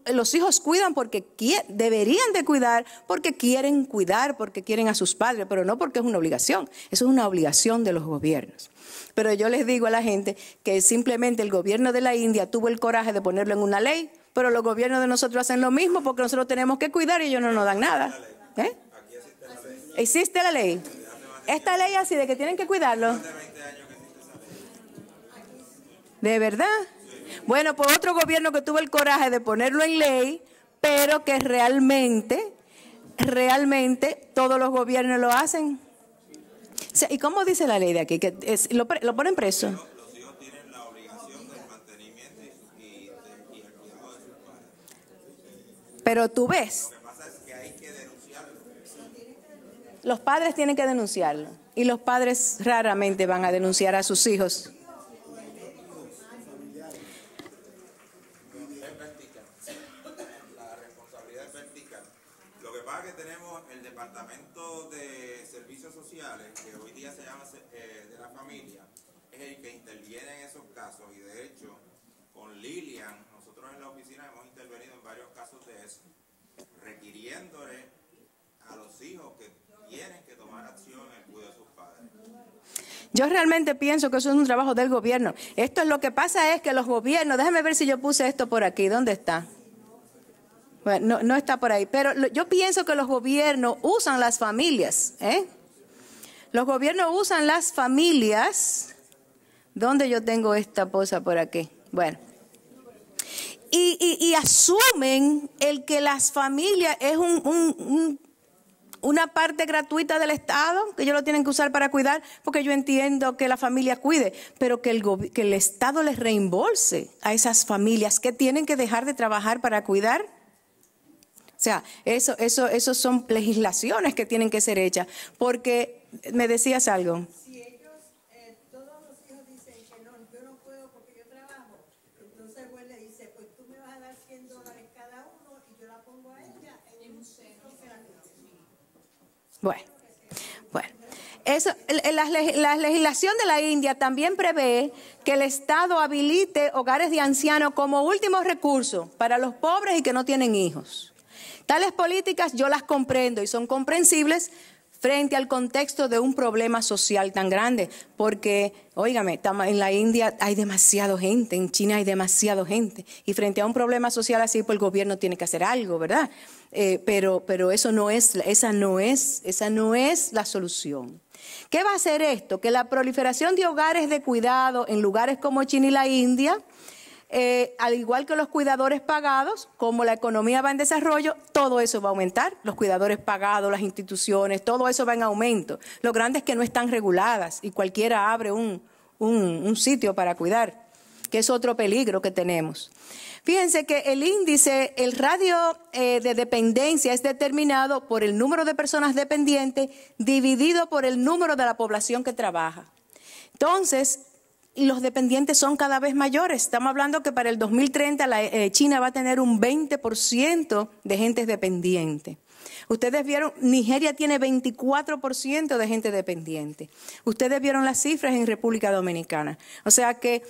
S1: Los hijos cuidan porque deberían de cuidar, porque quieren cuidar, porque quieren a sus padres, pero no porque es una obligación, eso es una obligación de los gobiernos. Pero yo les digo a la gente que simplemente el gobierno de la India tuvo el coraje de ponerlo en una ley, pero los gobiernos de nosotros hacen lo mismo porque nosotros tenemos que cuidar y ellos no nos dan nada. ¿Eh? ¿Existe la ley? Esta ley así de que tienen que cuidarlo. ¿De verdad? Bueno, pues otro gobierno que tuvo el coraje de ponerlo en ley, pero que realmente todos los gobiernos lo hacen. O sea, ¿y cómo dice la ley de aquí? Que lo ponen preso.
S2: Los hijos tienen la obligación del mantenimiento y el cuidado de sus padres.
S1: Pero tú ves.
S2: Lo que pasa es que hay que denunciarlo.
S1: Los padres tienen que denunciarlo. Y los padres raramente van a denunciar a sus hijos.
S2: Que tenemos el Departamento de Servicios Sociales, que hoy día se llama de la familia, es el que interviene en esos casos y de hecho con Lilian, nosotros en la oficina hemos intervenido en varios casos de eso, requiriéndole a los hijos que tienen que tomar acción en el cuidado de sus padres.
S1: Yo realmente pienso que eso es un trabajo del gobierno. Esto es lo que pasa es que los gobiernos, déjame ver si yo puse esto por aquí, ¿dónde está? Bueno, no está por ahí, pero yo pienso que los gobiernos usan las familias, ¿eh? Los gobiernos usan las familias. ¿Dónde yo tengo esta cosa por aquí? Bueno. Y asumen el que las familias es una parte gratuita del Estado, que ellos lo tienen que usar para cuidar, porque yo entiendo que la familia cuide, pero que el Estado les reembolse a esas familias que tienen que dejar de trabajar para cuidar. O sea, eso son legislaciones que tienen que ser hechas. Porque, ¿me decías algo?
S3: Si ellos, todos los hijos dicen que no, yo no puedo porque yo trabajo, entonces el juez le dice, pues tú me vas a dar $100 cada uno y yo la pongo a ella en un centro.
S1: Bueno. La legislación de la India también prevé que el Estado habilite hogares de ancianos como último recurso para los pobres y que no tienen hijos. Tales políticas yo las comprendo y son comprensibles frente al contexto de un problema social tan grande. Porque, óigame, en la India hay demasiada gente, en China hay demasiada gente. Y frente a un problema social así, pues el gobierno tiene que hacer algo, ¿verdad? Pero esa no es la solución. ¿Qué va a hacer esto? Que la proliferación de hogares de cuidado en lugares como China y la India, al igual que los cuidadores pagados, como la economía va en desarrollo, todo eso va a aumentar. Los cuidadores pagados, las instituciones, todo eso va en aumento. Lo grande es que no están reguladas y cualquiera abre un sitio para cuidar. que es otro peligro que tenemos. Fíjense que el índice, el radio de dependencia es determinado por el número de personas dependientes dividido por el número de la población que trabaja. Entonces, los dependientes son cada vez mayores. Estamos hablando que para el 2030 China va a tener un 20% de gente dependiente. Ustedes vieron, Nigeria tiene 24% de gente dependiente. Ustedes vieron las cifras en República Dominicana. O sea que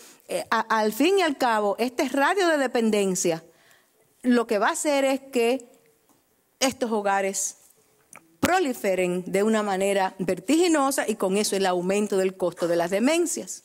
S1: al fin y al cabo, este radio de dependencia lo que va a hacer es que estos hogares proliferen de una manera vertiginosa y con eso el aumento del costo de las demencias.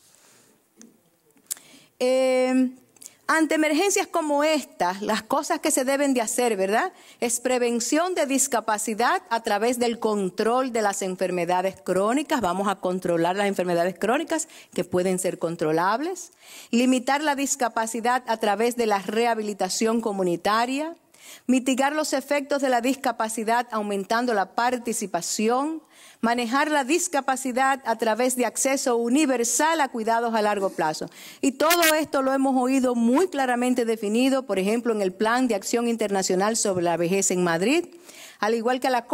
S1: Ante emergencias como estas, las cosas que se deben de hacer, ¿verdad? Es prevención de discapacidad a través del control de las enfermedades crónicas. Vamos a controlar las enfermedades crónicas que pueden ser controlables. Limitar la discapacidad a través de la rehabilitación comunitaria. Mitigar los efectos de la discapacidad aumentando la participación. Manejar la discapacidad a través de acceso universal a cuidados a largo plazo. Y todo esto lo hemos oído muy claramente definido, por ejemplo, en el Plan de Acción Internacional sobre la Vejez en Madrid, al igual que la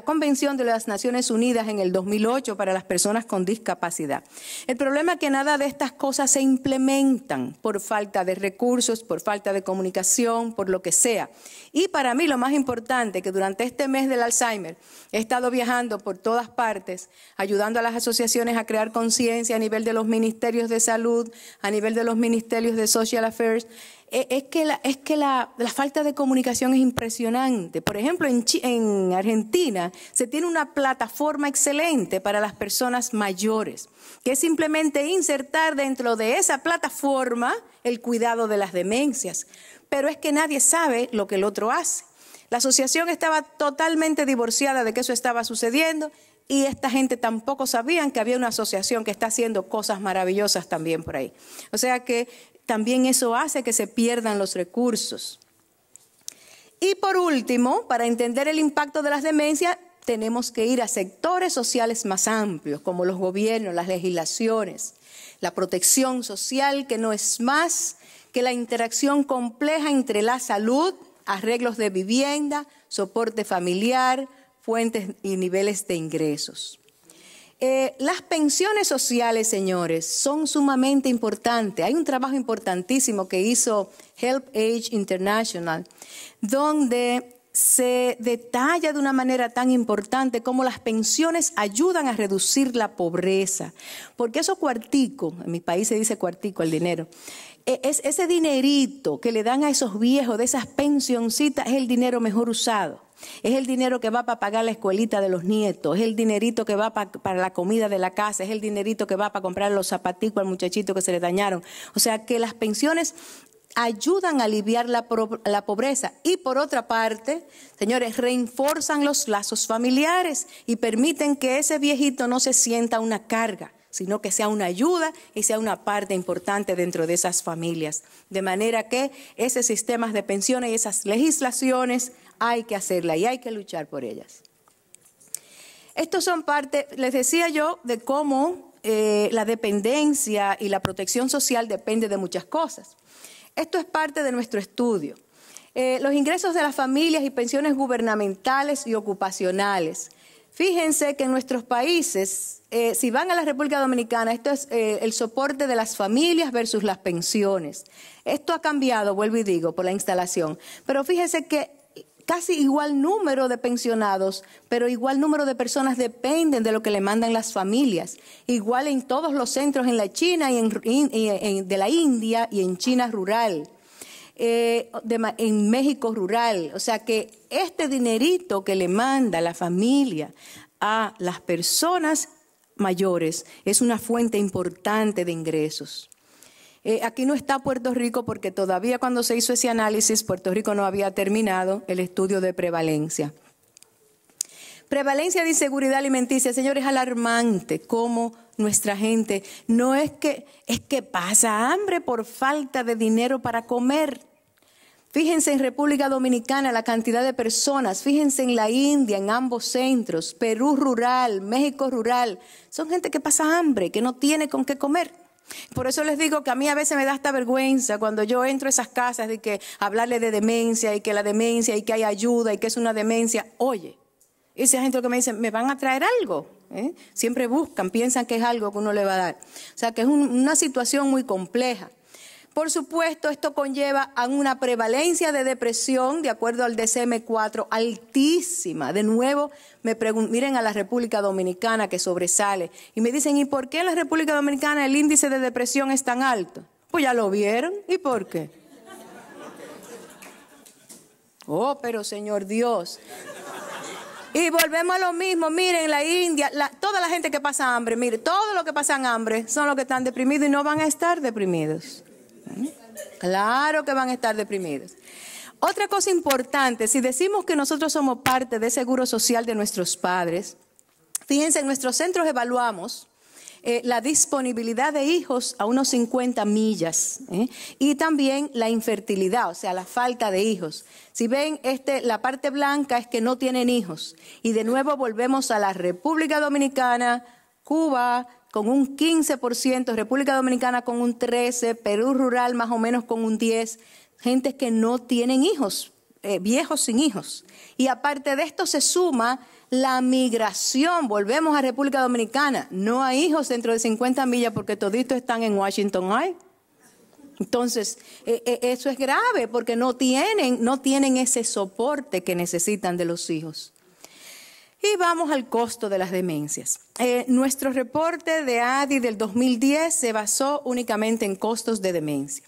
S1: Convención de las Naciones Unidas en el 2008 para las personas con discapacidad. El problema es que nada de estas cosas se implementan por falta de recursos, por falta de comunicación, por lo que sea. Y para mí lo más importante, que durante este mes del Alzheimer he estado viajando por todas partes, ayudando a las asociaciones a crear conciencia a nivel de los ministerios de salud, a nivel de los ministerios de Social Affairs, es que la falta de comunicación es impresionante. Por ejemplo, en Argentina se tiene una plataforma excelente para las personas mayores, que es simplemente insertar dentro de esa plataforma el cuidado de las demencias. Pero es que nadie sabe lo que el otro hace. La asociación estaba totalmente divorciada de que eso estaba sucediendo y esta gente tampoco sabían que había una asociación que está haciendo cosas maravillosas también por ahí. O sea que también eso hace que se pierdan los recursos. Y por último, para entender el impacto de las demencias, tenemos que ir a sectores sociales más amplios, como los gobiernos, las legislaciones, la protección social, que no es más que la interacción compleja entre la salud, arreglos de vivienda, soporte familiar, fuentes y niveles de ingresos. Las pensiones sociales, señores, son sumamente importantes. Hay un trabajo importantísimo que hizo Help Age International, donde se detalla de una manera tan importante cómo las pensiones ayudan a reducir la pobreza. Porque esos cuarticos, en mi país se dice cuartico el dinero, es ese dinerito que le dan a esos viejos de esas pensioncitas, es el dinero mejor usado. Es el dinero que va para pagar la escuelita de los nietos, es el dinerito que va para la comida de la casa, es el dinerito que va para comprar los zapaticos al muchachito que se le dañaron. O sea que las pensiones ayudan a aliviar la pobreza y por otra parte, señores, reforzan los lazos familiares y permiten que ese viejito no se sienta una carga, sino que sea una ayuda y sea una parte importante dentro de esas familias. De manera que ese sistema de pensiones y esas legislaciones hay que hacerlas y hay que luchar por ellas. Estos son parte, les decía yo, de cómo la dependencia y la protección social depende de muchas cosas. Esto es parte de nuestro estudio. Los ingresos de las familias y pensiones gubernamentales y ocupacionales. Fíjense que en nuestros países, si van a la República Dominicana, esto es el soporte de las familias versus las pensiones. Esto ha cambiado, vuelvo y digo, por la instalación. Pero fíjense que casi igual número de pensionados, pero igual número de personas dependen de lo que le mandan las familias. Igual en todos los centros en la China y de la India y en China rural. En México rural, o sea que este dinerito que le manda la familia a las personas mayores es una fuente importante de ingresos. Aquí no está Puerto Rico porque todavía cuando se hizo ese análisis Puerto Rico no había terminado el estudio de prevalencia. Prevalencia de inseguridad alimenticia, señores, es alarmante cómo nuestra gente no es que pasa hambre por falta de dinero para comer. Fíjense en República Dominicana la cantidad de personas, fíjense en la India, en ambos centros, Perú rural, México rural, son gente que pasa hambre, que no tiene con qué comer. Por eso les digo que a mí a veces me da hasta vergüenza cuando yo entro a esas casas de que hablarle de demencia y que la demencia y que hay ayuda y que es una demencia. Oye, esa gente lo que me dice, ¿me van a traer algo? Siempre buscan, piensan que es algo que uno le va a dar. O sea que es una situación muy compleja. Por supuesto, esto conlleva a una prevalencia de depresión, de acuerdo al DSM-4, altísima. De nuevo, miren a la República Dominicana que sobresale. Y me dicen, ¿y por qué en la República Dominicana el índice de depresión es tan alto? Pues ya lo vieron. ¿Y por qué? Oh, pero Señor Dios. Y volvemos a lo mismo. Miren, la India, toda la gente que pasa hambre, mire, todos los que pasan hambre son los que están deprimidos y no van a estar deprimidos. Claro que van a estar deprimidos. Otra cosa importante, si decimos que nosotros somos parte del seguro social de nuestros padres, fíjense, en nuestros centros evaluamos la disponibilidad de hijos a unos 50 millas y también la infertilidad, o sea, la falta de hijos. Si ven, la parte blanca es que no tienen hijos. Y de nuevo volvemos a la República Dominicana, Cuba con un 15%, República Dominicana con un 13%, Perú rural más o menos con un 10%, gente que no tienen hijos, viejos sin hijos. Y aparte de esto se suma la migración, volvemos a República Dominicana, no hay hijos dentro de 50 millas porque toditos están en Washington High. Entonces, eso es grave porque no tienen ese soporte que necesitan de los hijos. Y vamos al costo de las demencias. Nuestro reporte de ADI del 2010 se basó únicamente en costos de demencia.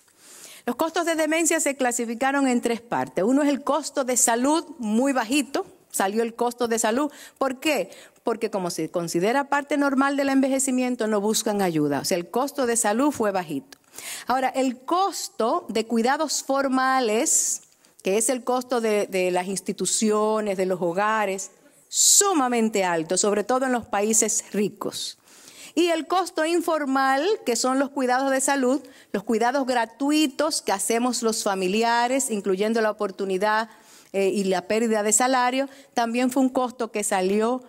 S1: Los costos de demencia se clasificaron en 3 partes. Uno es el costo de salud, muy bajito, salió el costo de salud. ¿Por qué? Porque como se considera parte normal del envejecimiento, no buscan ayuda. O sea, el costo de salud fue bajito. Ahora, el costo de cuidados formales, que es el costo de las instituciones, de los hogares, sumamente alto, sobre todo en los países ricos. Y el costo informal, que son los cuidados de salud, los cuidados gratuitos que hacemos los familiares, incluyendo la oportunidad y la pérdida de salario, también fue un costo que salió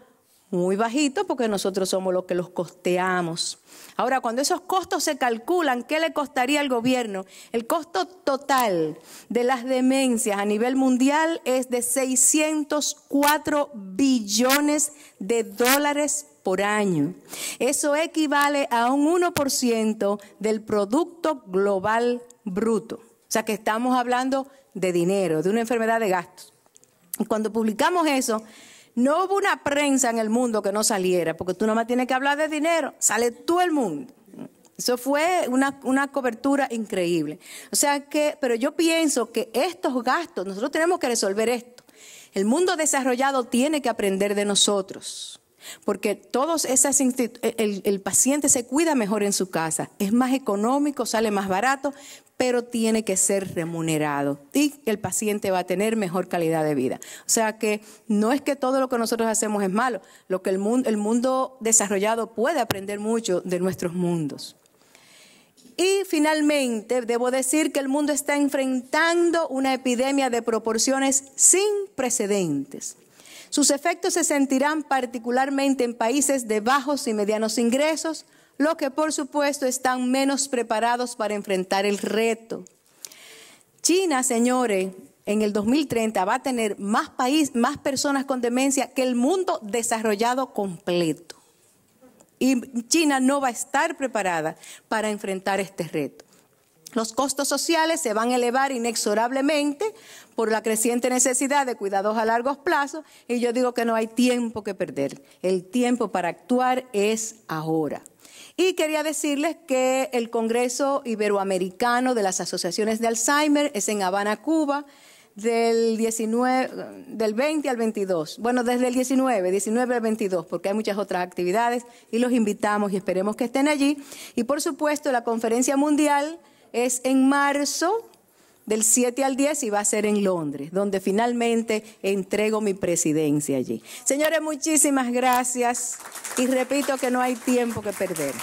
S1: muy bajito porque nosotros somos los que los costeamos. Ahora, cuando esos costos se calculan, ¿qué le costaría al gobierno? El costo total de las demencias a nivel mundial es de 604 billones de dólares por año. Eso equivale a un 1% del Producto Global Bruto. O sea que estamos hablando de dinero, de una enfermedad de gastos. Y cuando publicamos eso, no hubo una prensa en el mundo que no saliera, porque tú nomás tienes que hablar de dinero, sale todo el mundo. Eso fue una cobertura increíble. O sea que, pero yo pienso que estos gastos, nosotros tenemos que resolver esto. El mundo desarrollado tiene que aprender de nosotros, porque el paciente se cuida mejor en su casa, es más económico, sale más barato, pero tiene que ser remunerado y el paciente va a tener mejor calidad de vida. O sea que no es que todo lo que nosotros hacemos es malo, lo que el mundo desarrollado puede aprender mucho de nuestros mundos. Y finalmente, debo decir que el mundo está enfrentando una epidemia de proporciones sin precedentes. Sus efectos se sentirán particularmente en países de bajos y medianos ingresos, los que por supuesto están menos preparados para enfrentar el reto. China, señores, en el 2030 va a tener más personas con demencia que el mundo desarrollado completo. Y China no va a estar preparada para enfrentar este reto. Los costos sociales se van a elevar inexorablemente por la creciente necesidad de cuidados a largo plazo y yo digo que no hay tiempo que perder. El tiempo para actuar es ahora. Y quería decirles que el Congreso Iberoamericano de las Asociaciones de Alzheimer es en Habana, Cuba, del 20 al 22. Bueno, desde el 19 al 22, porque hay muchas otras actividades y los invitamos y esperemos que estén allí. Y por supuesto, la conferencia mundial es en marzo, del 7 al 10 y va a ser en Londres, donde finalmente entrego mi presidencia allí. Señores, muchísimas gracias y repito que no hay tiempo que perder.